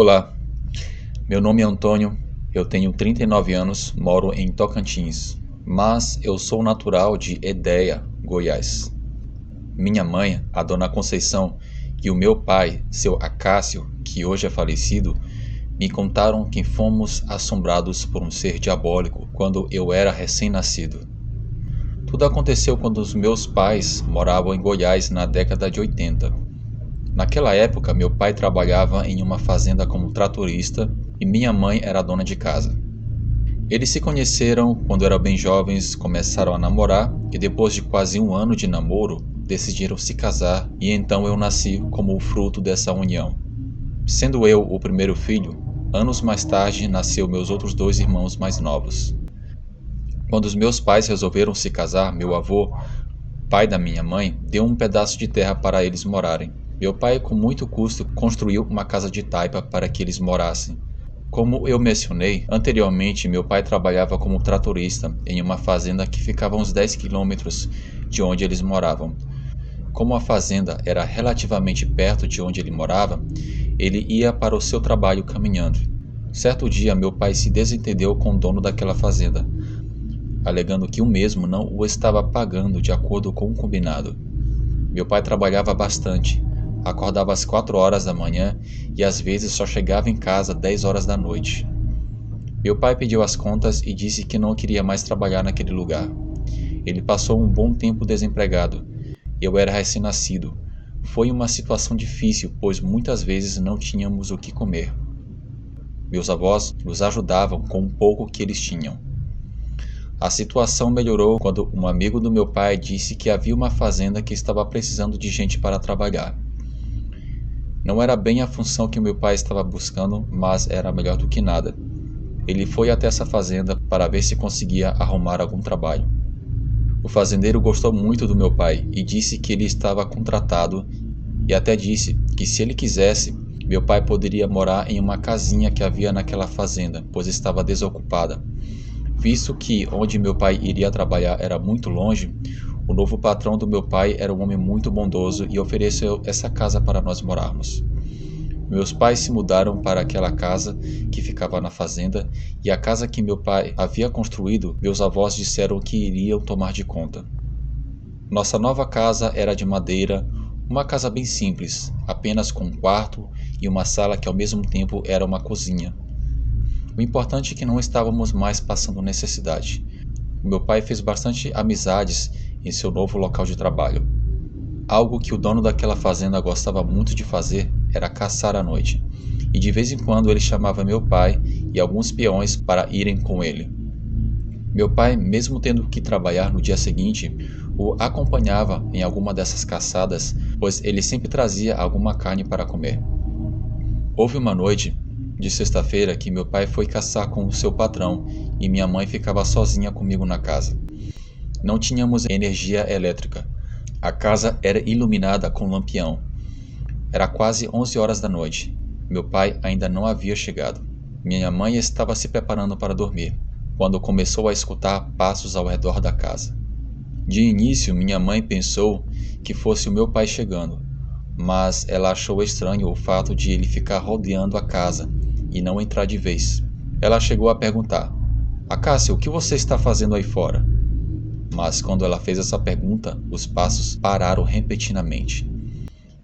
Olá, meu nome é Antônio, eu tenho 39 anos, moro em Tocantins, mas eu sou natural de Edéia, Goiás. Minha mãe, a dona Conceição, e o meu pai, seu Acácio, que hoje é falecido, me contaram que fomos assombrados por um ser diabólico quando eu era recém-nascido. Tudo aconteceu quando os meus pais moravam em Goiás na década de 80. Naquela época, meu pai trabalhava em uma fazenda como tratorista e minha mãe era dona de casa. Eles se conheceram quando eram bem jovens, começaram a namorar e depois de quase um ano de namoro, decidiram se casar e então eu nasci como o fruto dessa união. Sendo eu o primeiro filho, anos mais tarde nasceu meus outros dois irmãos mais novos. Quando os meus pais resolveram se casar, meu avô, pai da minha mãe, deu um pedaço de terra para eles morarem. Meu pai, com muito custo, construiu uma casa de taipa para que eles morassem. Como eu mencionei anteriormente, meu pai trabalhava como tratorista em uma fazenda que ficava a uns 10 quilômetros de onde eles moravam. Como a fazenda era relativamente perto de onde ele morava, ele ia para o seu trabalho caminhando. Certo dia, meu pai se desentendeu com o dono daquela fazenda, alegando que o mesmo não o estava pagando de acordo com o combinado. Meu pai trabalhava bastante, acordava às 4 horas da manhã e às vezes só chegava em casa 10 horas da noite. Meu pai pediu as contas e disse que não queria mais trabalhar naquele lugar. Ele passou um bom tempo desempregado. Eu era recém-nascido. Foi uma situação difícil, pois muitas vezes não tínhamos o que comer. Meus avós nos ajudavam com o pouco que eles tinham. A situação melhorou quando um amigo do meu pai disse que havia uma fazenda que estava precisando de gente para trabalhar. Não era bem a função que o meu pai estava buscando, mas era melhor do que nada. Ele foi até essa fazenda para ver se conseguia arrumar algum trabalho. O fazendeiro gostou muito do meu pai e disse que ele estava contratado e até disse que se ele quisesse, meu pai poderia morar em uma casinha que havia naquela fazenda, pois estava desocupada. Visto que onde meu pai iria trabalhar era muito longe, o novo patrão do meu pai era um homem muito bondoso e ofereceu essa casa para nós morarmos. Meus pais se mudaram para aquela casa que ficava na fazenda e a casa que meu pai havia construído, meus avós disseram que iriam tomar de conta. Nossa nova casa era de madeira, uma casa bem simples, apenas com um quarto e uma sala que ao mesmo tempo era uma cozinha. O importante é que não estávamos mais passando necessidade. O meu pai fez bastante amizades em seu novo local de trabalho. Algo que o dono daquela fazenda gostava muito de fazer era caçar à noite, e de vez em quando ele chamava meu pai e alguns peões para irem com ele. Meu pai, mesmo tendo que trabalhar no dia seguinte, o acompanhava em alguma dessas caçadas, pois ele sempre trazia alguma carne para comer. Houve uma noite de sexta-feira que meu pai foi caçar com o seu patrão e minha mãe ficava sozinha comigo na casa. Não tínhamos energia elétrica. A casa era iluminada com lampião. Era quase 11 horas da noite. Meu pai ainda não havia chegado. Minha mãe estava se preparando para dormir, quando começou a escutar passos ao redor da casa. De início, minha mãe pensou que fosse o meu pai chegando, mas ela achou estranho o fato de ele ficar rodeando a casa e não entrar de vez. Ela chegou a perguntar: Acácio, o que você está fazendo aí fora? Mas quando ela fez essa pergunta, os passos pararam repentinamente.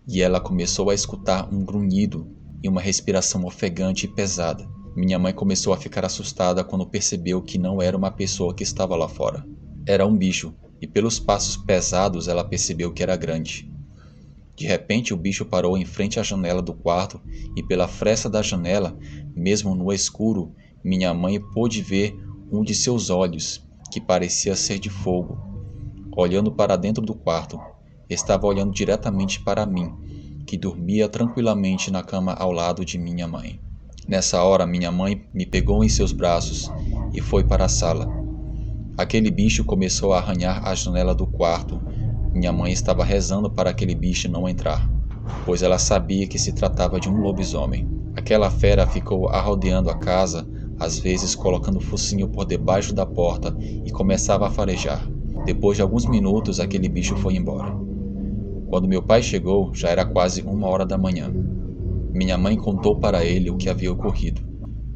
E ela começou a escutar um grunhido e uma respiração ofegante e pesada. Minha mãe começou a ficar assustada quando percebeu que não era uma pessoa que estava lá fora. Era um bicho, e pelos passos pesados ela percebeu que era grande. De repente o bicho parou em frente à janela do quarto e pela fresta da janela, mesmo no escuro, minha mãe pôde ver um de seus olhos, que parecia ser de fogo. Olhando para dentro do quarto, estava olhando diretamente para mim, que dormia tranquilamente na cama ao lado de minha mãe. Nessa hora minha mãe me pegou em seus braços e foi para a sala. Aquele bicho começou a arranhar a janela do quarto. Minha mãe estava rezando para aquele bicho não entrar, pois ela sabia que se tratava de um lobisomem. Aquela fera ficou arrodeando a casa, às vezes colocando o focinho por debaixo da porta e começava a farejar. Depois de alguns minutos, aquele bicho foi embora. Quando meu pai chegou, já era quase 1 hora da manhã. Minha mãe contou para ele o que havia ocorrido.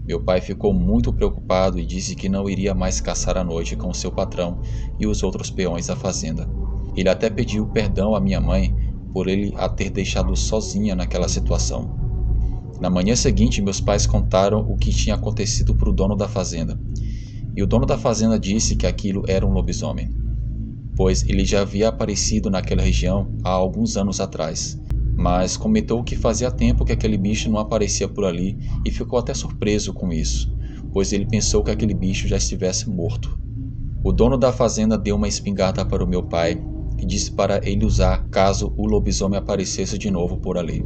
Meu pai ficou muito preocupado e disse que não iria mais caçar à noite com seu patrão e os outros peões da fazenda. Ele até pediu perdão à minha mãe por ele a ter deixado sozinha naquela situação. Na manhã seguinte, meus pais contaram o que tinha acontecido para o dono da fazenda. E o dono da fazenda disse que aquilo era um lobisomem, pois ele já havia aparecido naquela região há alguns anos atrás. Mas comentou que fazia tempo que aquele bicho não aparecia por ali e ficou até surpreso com isso, pois ele pensou que aquele bicho já estivesse morto. O dono da fazenda deu uma espingarda para o meu pai e disse para ele usar caso o lobisomem aparecesse de novo por ali.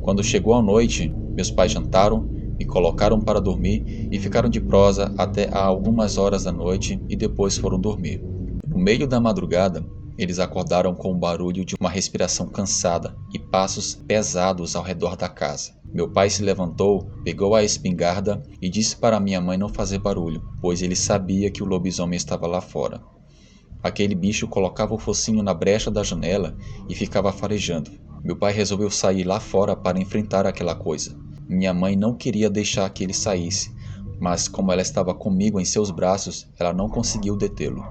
Quando chegou a noite, meus pais jantaram, me colocaram para dormir e ficaram de prosa até a algumas horas da noite e depois foram dormir. No meio da madrugada, eles acordaram com o barulho de uma respiração cansada e passos pesados ao redor da casa. Meu pai se levantou, pegou a espingarda e disse para minha mãe não fazer barulho, pois ele sabia que o lobisomem estava lá fora. Aquele bicho colocava o focinho na brecha da janela e ficava farejando. Meu pai resolveu sair lá fora para enfrentar aquela coisa. Minha mãe não queria deixar que ele saísse, mas como ela estava comigo em seus braços, ela não conseguiu detê-lo.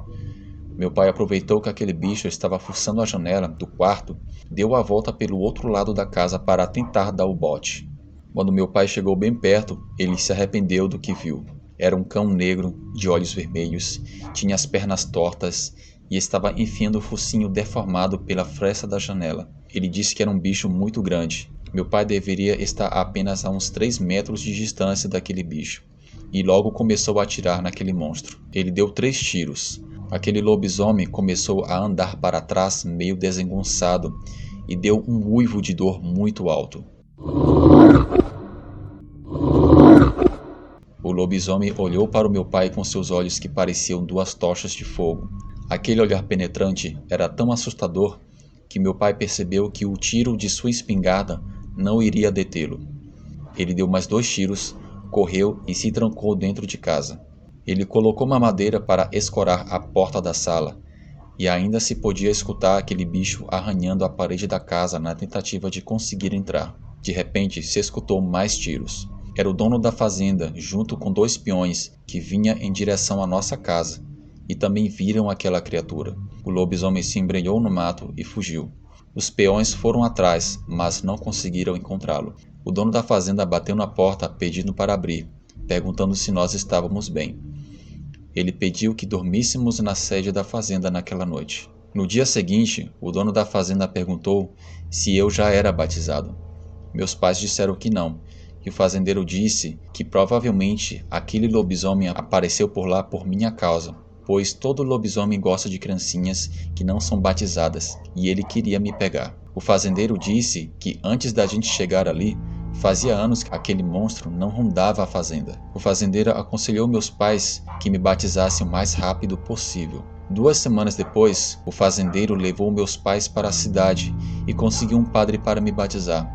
Meu pai aproveitou que aquele bicho estava fuçando a janela do quarto, deu a volta pelo outro lado da casa para tentar dar o bote. Quando meu pai chegou bem perto, ele se arrependeu do que viu. Era um cão negro, de olhos vermelhos, tinha as pernas tortas e estava enfiando o focinho deformado pela fresta da janela. Ele disse que era um bicho muito grande. Meu pai deveria estar apenas a uns 3 metros de distância daquele bicho, e logo começou a atirar naquele monstro. Ele deu 3 tiros. Aquele lobisomem começou a andar para trás meio desengonçado e deu um uivo de dor muito alto. O lobisomem olhou para o meu pai com seus olhos que pareciam 2 tochas de fogo. Aquele olhar penetrante era tão assustador que meu pai percebeu que o tiro de sua espingarda não iria detê-lo. Ele deu mais 2 tiros, correu e se trancou dentro de casa. Ele colocou uma madeira para escorar a porta da sala, e ainda se podia escutar aquele bicho arranhando a parede da casa na tentativa de conseguir entrar. De repente, se escutou mais tiros. Era o dono da fazenda, junto com 2 peões, que vinha em direção à nossa casa, e também viram aquela criatura. O lobisomem se embrenhou no mato e fugiu. Os peões foram atrás, mas não conseguiram encontrá-lo. O dono da fazenda bateu na porta pedindo para abrir, perguntando se nós estávamos bem. Ele pediu que dormíssemos na sede da fazenda naquela noite. No dia seguinte, o dono da fazenda perguntou se eu já era batizado. Meus pais disseram que não, e o fazendeiro disse que provavelmente aquele lobisomem apareceu por lá por minha causa, pois todo lobisomem gosta de criancinhas que não são batizadas, e ele queria me pegar. O fazendeiro disse que antes da gente chegar ali, fazia anos que aquele monstro não rondava a fazenda. O fazendeiro aconselhou meus pais que me batizassem o mais rápido possível. 2 semanas depois, o fazendeiro levou meus pais para a cidade e conseguiu um padre para me batizar.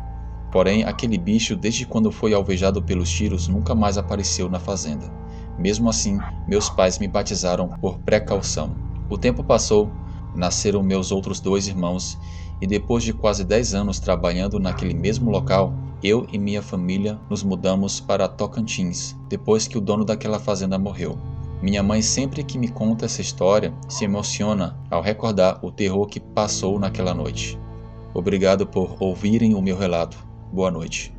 Porém, aquele bicho, desde quando foi alvejado pelos tiros, nunca mais apareceu na fazenda. Mesmo assim, meus pais me batizaram por precaução. O tempo passou, nasceram meus outros 2 irmãos, e depois de quase 10 anos trabalhando naquele mesmo local, eu e minha família nos mudamos para Tocantins, depois que o dono daquela fazenda morreu. Minha mãe, sempre que me conta essa história, se emociona ao recordar o terror que passou naquela noite. Obrigado por ouvirem o meu relato. Boa noite.